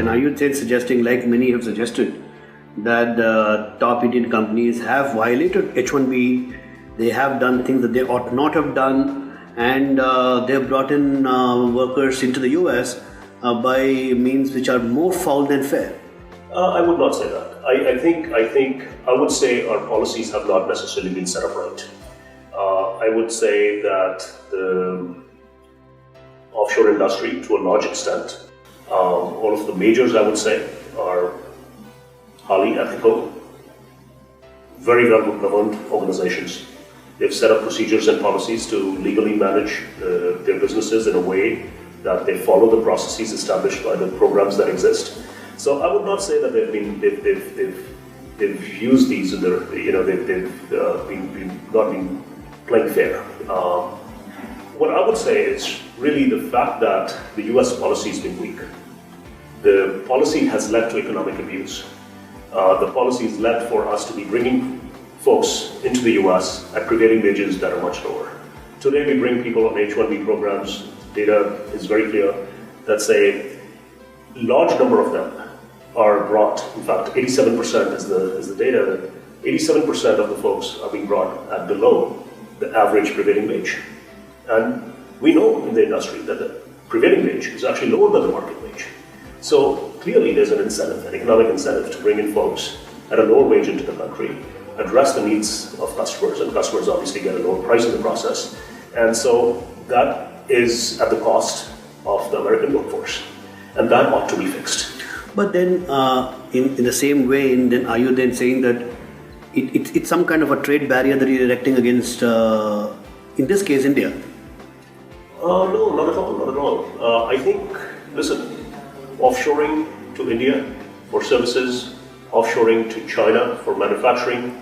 And are you then suggesting, like many have suggested, that the top Indian companies have violated H-1B, they have done things that they ought not have done, and they have brought in workers into the US by means which are more foul than fair? I would not say that. I would say our policies have not necessarily been set up right. I would say that the offshore industry, to a large extent, all of the majors, I would say, are highly ethical, very well governed organizations. They've set up procedures and policies to legally manage their businesses in a way that they follow the processes established by the programs that exist. So I would not say that they've used these in their, they've not been playing fair. What I would say is really the fact that the US policy has been weak. The policy has led to economic abuse. The policy has led for us to be bringing folks into the US at prevailing wages that are much lower. Today we bring people on H-1B programs. Data is very clear that say large number of them are brought, in fact 87% is the data, that 87% of the folks are being brought at below the average prevailing wage. And we know in the industry that the prevailing wage is actually lower than the market wage. So clearly there's an incentive, an economic incentive to bring in folks at a lower wage into the country, address the needs of customers, and customers obviously get a lower price in the process. And so that is at the cost of the American workforce, and that ought to be fixed. But then, in the same way, then are you then saying that it's some kind of a trade barrier that you're erecting against, in this case, India? No, not at all, not at all. I think, listen, offshoring to India for services, offshoring to China for manufacturing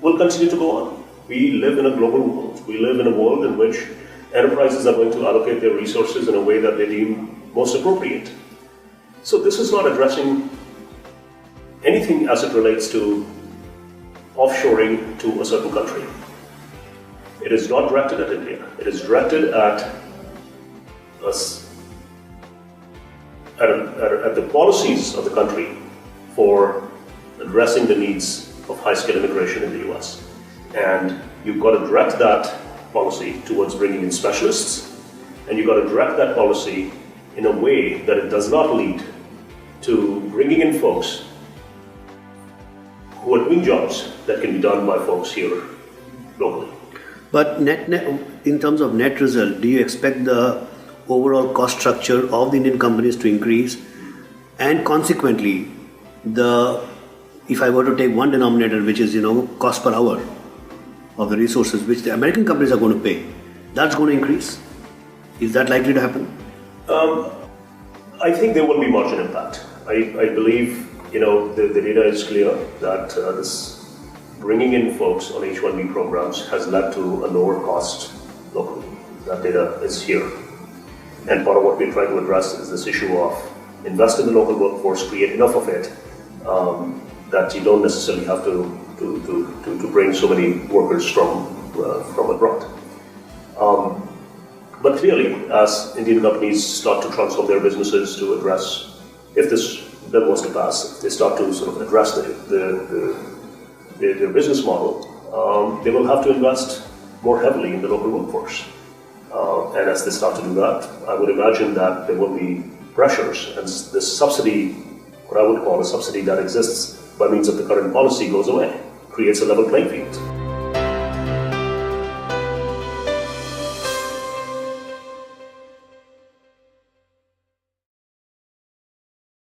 will continue to go on. We live in a global world. We live in a world in which enterprises are going to allocate their resources in a way that they deem most appropriate. So this is not addressing anything as it relates to offshoring to a certain country. It is not directed at India. It is directed at us, at the policies of the country for addressing the needs of high-skilled immigration in the US. And you've got to direct that policy towards bringing in specialists, and you've got to direct that policy in a way that it does not lead to bringing in folks who are doing jobs that can be done by folks here locally. But net, in terms of net result, do you expect the overall cost structure of the Indian companies to increase, and consequently, if I were to take one denominator, which is cost per hour of the resources which the American companies are going to pay, that's going to increase? Is that likely to happen? I think there will be margin impact. I believe the data is clear that this bringing in folks on H-1B programs has led to a lower cost locally. That data is here. And part of what we're trying to address is this issue of invest in the local workforce, create enough of it that you don't necessarily have to bring so many workers from abroad. But clearly, as Indian companies start to transform their businesses to address, if this bill was to pass, if they start to sort of address their business model, they will have to invest more heavily in the local workforce. And as they start to do that, I would imagine that there will be pressures, and this subsidy, what I would call a subsidy that exists by means of the current policy, goes away, creates a level playing field.